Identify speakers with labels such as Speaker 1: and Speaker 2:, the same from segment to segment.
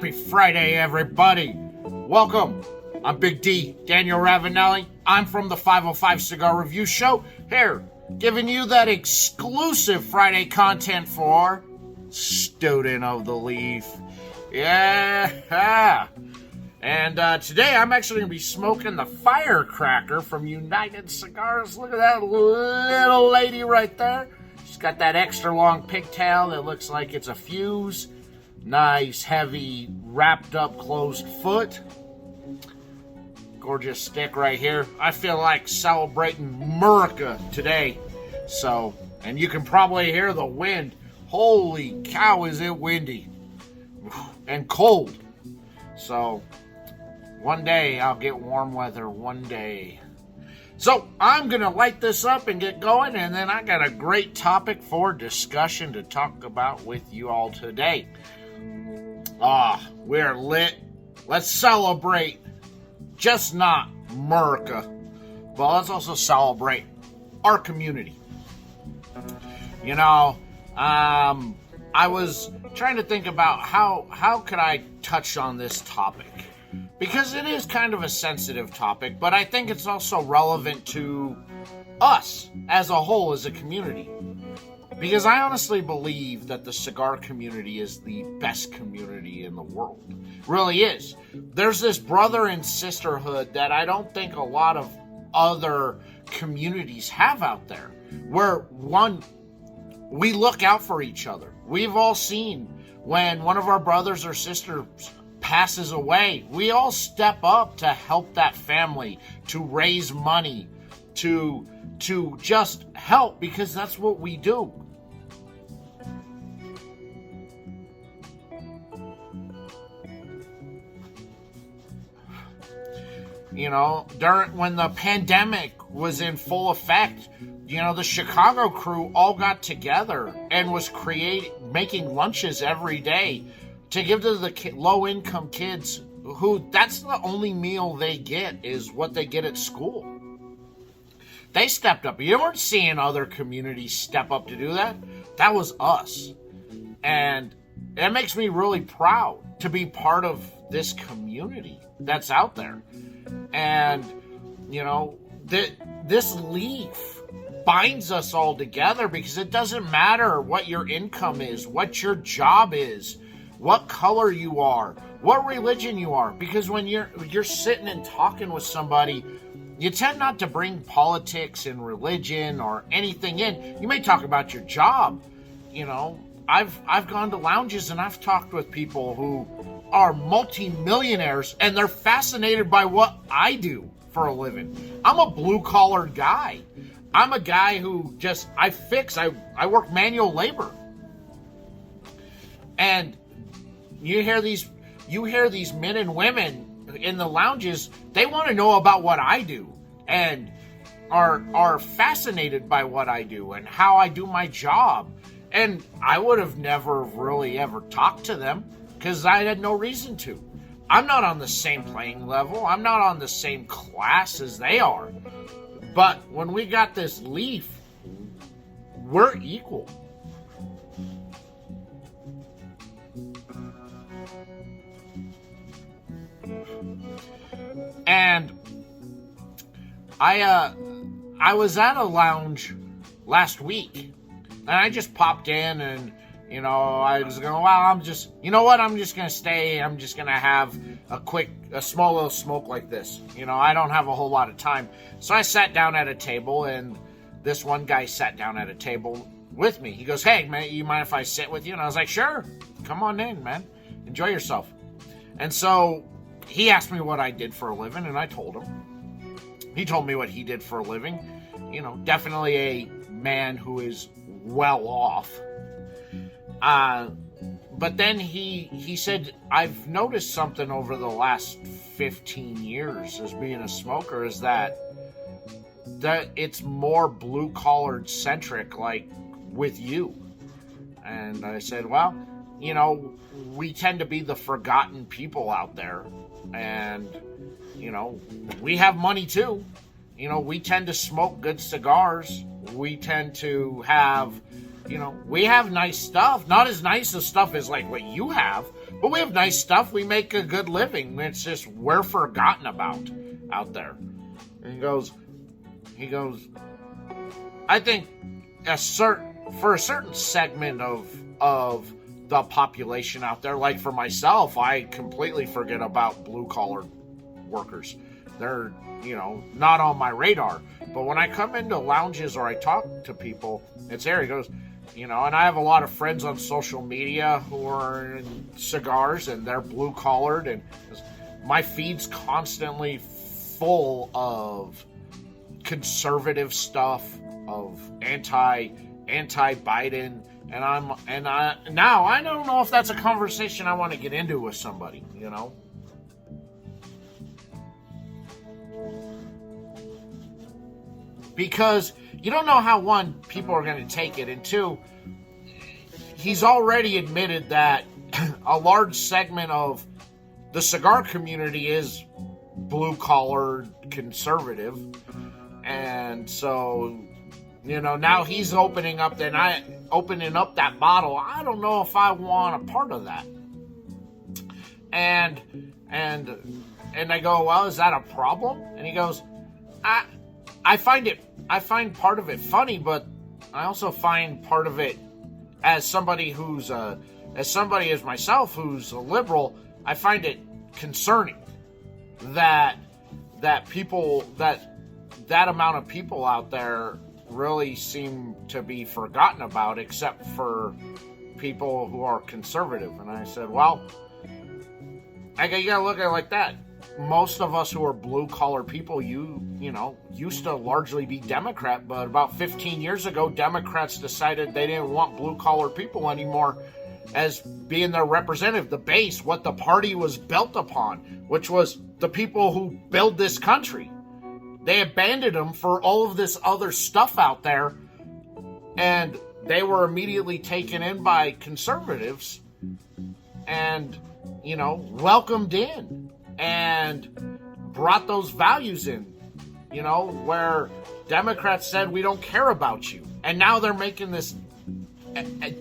Speaker 1: Happy Friday, everybody. Welcome. I'm Big D, Daniel Ravanelli. I'm from the 505 Cigar Review Show, here, giving you that exclusive Friday content for Student of the Leaf. Yeah. And today I'm actually going to be smoking the Firecracker from United Cigars. Look at that little lady right there. She's got that extra long pigtail that looks like it's a fuse. Nice, heavy, wrapped up, closed foot. Gorgeous stick right here. I feel like celebrating America today. So, and you can probably hear the wind. Holy cow, is it windy and cold. So, one day I'll get warm weather, one day. So, I'm going to light this up and get going, and then I got a great topic for discussion to talk about with you all today. We're lit. Let's celebrate. Just not America, but let's also celebrate our community. You know, I was trying to think about how could I touch on this topic, because it is kind of a sensitive topic, but I think it's also relevant to us as a whole, as a community. Because I honestly believe that the cigar community is the best community in the world. Really is. There's this brother and sisterhood that I don't think a lot of other communities have out there. Where, one, we look out for each other. We've all seen when one of our brothers or sisters passes away, we all step up to help that family, to raise money, to just help, because that's what we do. You know, when the pandemic was in full effect, you know, the Chicago crew all got together and was making lunches every day to give to the low-income kids who, that's the only meal they get, is what they get at school. They stepped up. You weren't seeing other communities step up to do that. That was us. And it makes me really proud to be part of this community that's out there. And, you know, this leaf binds us all together, because it doesn't matter what your income is, what your job is, what color you are, what religion you are. Because when you're sitting and talking with somebody, you tend not to bring politics and religion or anything in. You may talk about your job. You know, I've gone to lounges and I've talked with people who are multi-millionaires, and they're fascinated by what I do for a living. I'm a blue-collar guy. I'm a guy who I work manual labor. And you hear these men and women in the lounges, they want to know about what I do, and are fascinated by what I do and how I do my job. And I would have never really ever talked to them, because I had no reason to. I'm not on the same playing level. I'm not on the same class as they are. But when we got this leaf, we're equal. And I was at a lounge last week, and I just popped in, and you know, I was going, I'm just going to stay. I'm just going to have a small little smoke like this. You know, I don't have a whole lot of time. So I sat down at a table, and this one guy sat down at a table with me. He goes, hey, man, you mind if I sit with you? And I was like, sure, come on in, man. Enjoy yourself. And so he asked me what I did for a living, and I told him. He told me what he did for a living. You know, definitely a man who is well off. But then he said, I've noticed something over the last 15 years as being a smoker, is that it's more blue-collared centric, like with you. And I said, well, you know, we tend to be the forgotten people out there. And, you know, we have money too. You know, we tend to smoke good cigars. We tend to have, you know, we have nice stuff. Not as nice as stuff as like what you have, But we have nice stuff. We make a good living. It's just we're forgotten about out there. And he goes, I think for a certain segment of the population out there, like for myself, I completely forget about blue-collar workers. They're, not on my radar. But when I come into lounges or I talk to people, it's there. He goes, and I have a lot of friends on social media who are in cigars, and they're blue-collared, and my feed's constantly full of conservative stuff, of anti-Biden, and now I don't know if that's a conversation I want to get into with somebody, Because you don't know how, one, people are going to take it, and two, he's already admitted that a large segment of the cigar community is blue-collar conservative, and so, now he's opening up that bottle. I don't know if I want a part of that. And I go, well, is that a problem? And he goes, I find part of it funny, but I also find part of it as somebody as myself who's a liberal, I find it concerning that amount of people out there really seem to be forgotten about, except for people who are conservative. And I said, well, you gotta look at it like that. Most of us who are blue-collar people, used to largely be Democrat, but about 15 years ago, Democrats decided they didn't want blue-collar people anymore as being their representative, the base, what the party was built upon, which was the people who build this country. They abandoned them for all of this other stuff out there, and they were immediately taken in by conservatives and, welcomed in and brought those values in, where Democrats said, we don't care about you. And now they're making this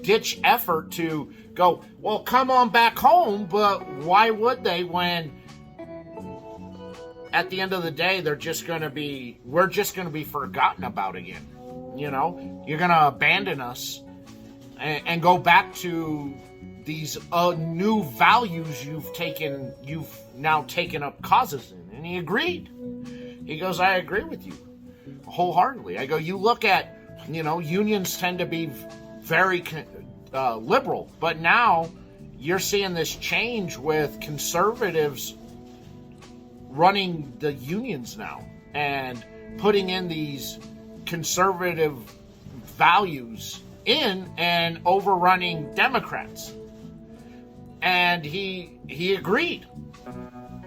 Speaker 1: ditch effort to go, well, come on back home, but why would they when at the end of the day, we're just going to be forgotten about again. You're going to abandon us and go back to these new values you've now taken up causes in. And he agreed. He goes, I agree with you wholeheartedly. I go, you look at, unions tend to be very liberal, but now you're seeing this change with conservatives running the unions now and putting in these conservative values in and overrunning Democrats. And he agreed. And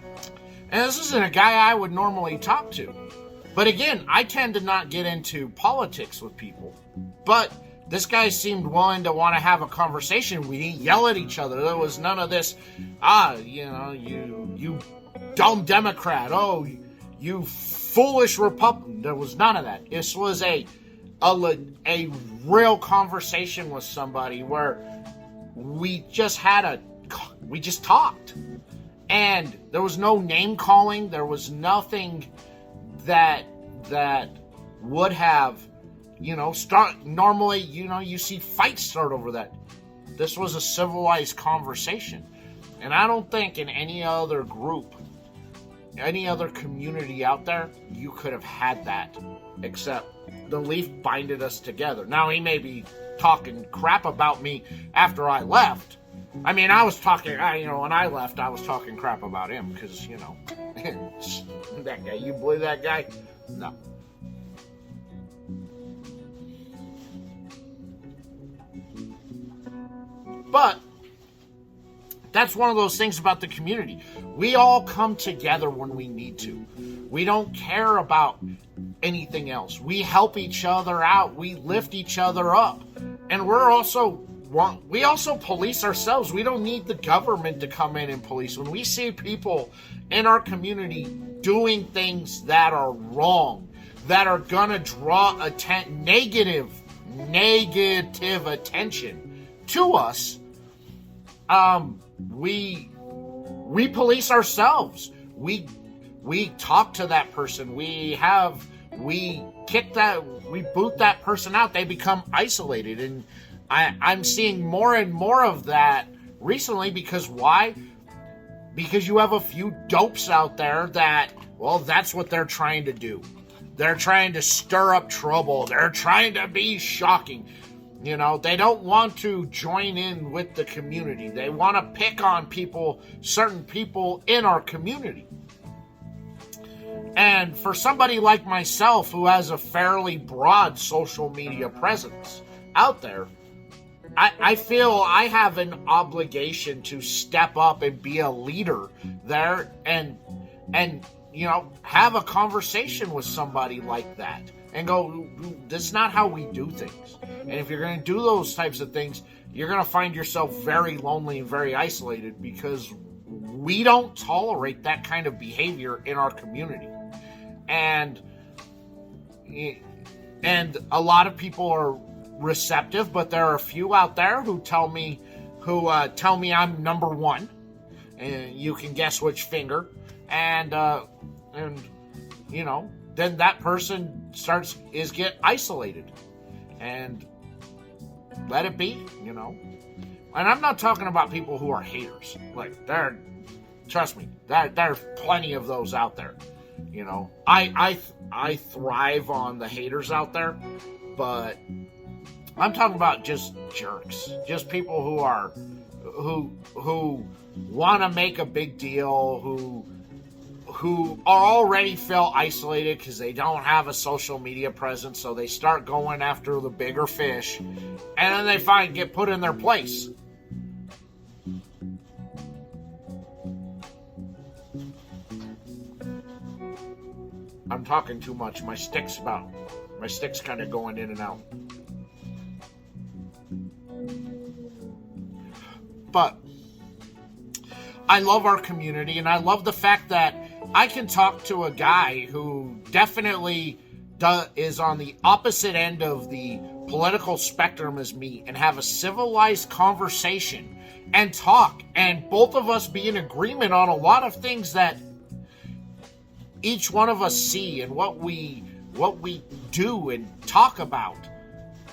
Speaker 1: this isn't a guy I would normally talk to. But again, I tend to not get into politics with people. But this guy seemed willing to want to have a conversation. We didn't yell at each other. There was none of this, you dumb Democrat. Oh, you foolish Republican. There was none of that. This was a real conversation with somebody where we just talked. And there was no name calling. There was nothing that would have, start. Normally, you see fights start over that. This was a civilized conversation. And I don't think in any other group, any other community out there, you could have had that, except the leaf binded us together. Now, he may be talking crap about me after I left. I mean, I was talking, when I left, I was talking crap about him because, that guy, you believe that guy? No. But that's one of those things about the community. We all come together when we need to. We don't care about anything else. We help each other out. We lift each other up. And we also police ourselves. We don't need the government to come in and police. When we see people in our community doing things that are wrong, that are going to draw negative attention to us, we police ourselves. We talk to that person. We boot that person out. They become isolated. And I'm seeing more and more of that recently. Because why? Because you have a few dopes out there that, well, that's what they're trying to do. They're trying to stir up trouble. They're trying to be shocking. You know, they don't want to join in with the community. They want to pick on people, certain people in our community. And for somebody like myself who has a fairly broad social media presence out there, I feel I have an obligation to step up and be a leader there and you know, have a conversation with somebody like that and go, that's not how we do things. And if you're going to do those types of things, you're going to find yourself very lonely and very isolated, because we don't tolerate that kind of behavior in our community. And a lot of people are receptive, but there are a few out there who tell me I'm number one, and you can guess which finger, and you know, then that person get isolated, and let it be, you know. And I'm not talking about people who are haters. Like, trust me, there's plenty of those out there. You know, I thrive on the haters out there, but I'm talking about just jerks, just people who want to make a big deal, who already feel isolated because they don't have a social media presence, so they start going after the bigger fish, and then they get put in their place. I'm talking too much. My stick's kind of going in and out. But I love our community, and I love the fact that I can talk to a guy who definitely is on the opposite end of the political spectrum as me, and have a civilized conversation and talk, and both of us be in agreement on a lot of things that each one of us see and what we do and talk about,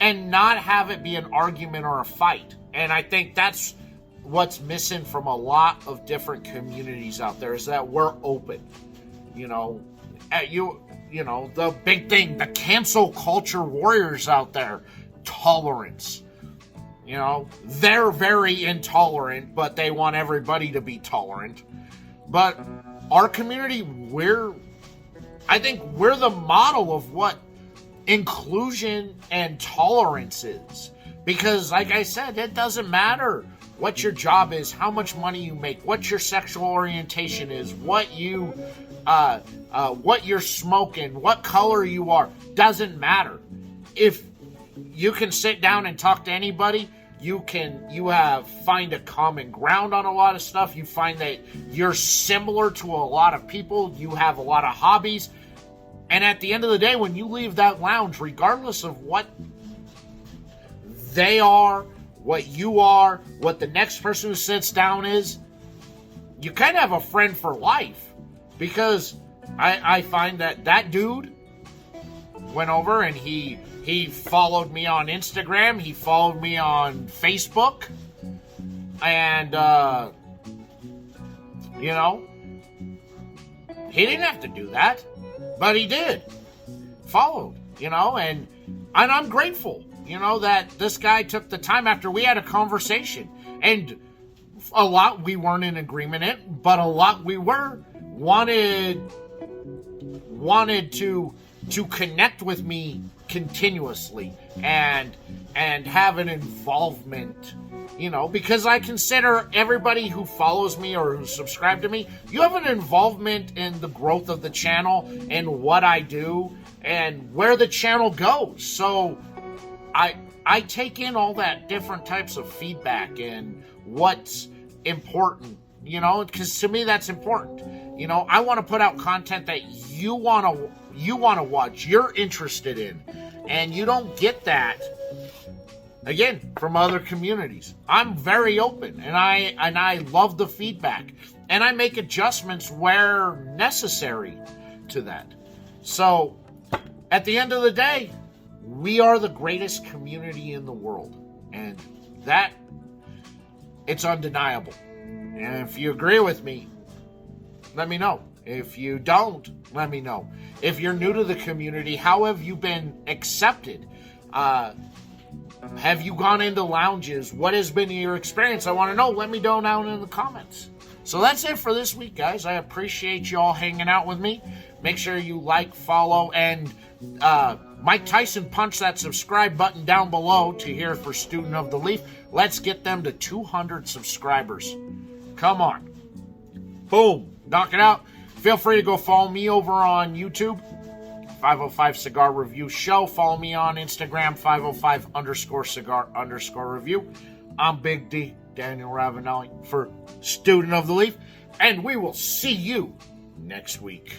Speaker 1: and not have it be an argument or a fight. And I think that's what's missing from a lot of different communities out there, is that we're open. You know, you know, the big thing, the cancel culture warriors out there, tolerance. You know, they're very intolerant, but they want everybody to be tolerant. But our community, I think we're the model of what inclusion and tolerance is. Because, like I said, it doesn't matter what your job is, how much money you make, what your sexual orientation is, what you're smoking, what color you are. Doesn't matter. If you can sit down and talk to anybody, find a common ground on a lot of stuff. You find that you're similar to a lot of people. You have a lot of hobbies. And at the end of the day, when you leave that lounge, regardless of what they are, what you are, what the next person who sits down is, you kind of have a friend for life. Because I find that dude went over and he followed me on Instagram, he followed me on Facebook, and you know, he didn't have to do that, but he did. Followed, you know, and I'm grateful, you know, that this guy took the time after we had a conversation. And a lot we weren't in agreement in, but a lot we wanted to connect with me continuously and have an involvement, you know, because I consider everybody who follows me or who subscribe to me, you have an involvement in the growth of the channel and what I do and where the channel goes. So I take in all that different types of feedback and what's important, you know, because to me that's important. You know, I want to put out content that you want to watch, you're interested in, and you don't get that again, from other communities. I'm very open, and I love the feedback, and I make adjustments where necessary to that. So, at the end of the day, we are the greatest community in the world, and that, it's undeniable. And if you agree with me, let me know. If you don't, let me know. If you're new to the community, how have you been accepted? Have you gone into lounges? What has been your experience? I want to know. Let me know down in the comments. So that's it for this week, guys. I appreciate you all hanging out with me. Make sure you like, follow, and Mike Tyson punch that subscribe button down below to hear for Student of the Leaf. Let's get them to 200 subscribers. Come on. Boom. Knock it out. Feel free to go follow me over on YouTube, 505 Cigar Review Show. Follow me on Instagram, 505_cigar_review. I'm Big D, Daniel Ravanelli, for Student of the Leaf, and we will see you next week.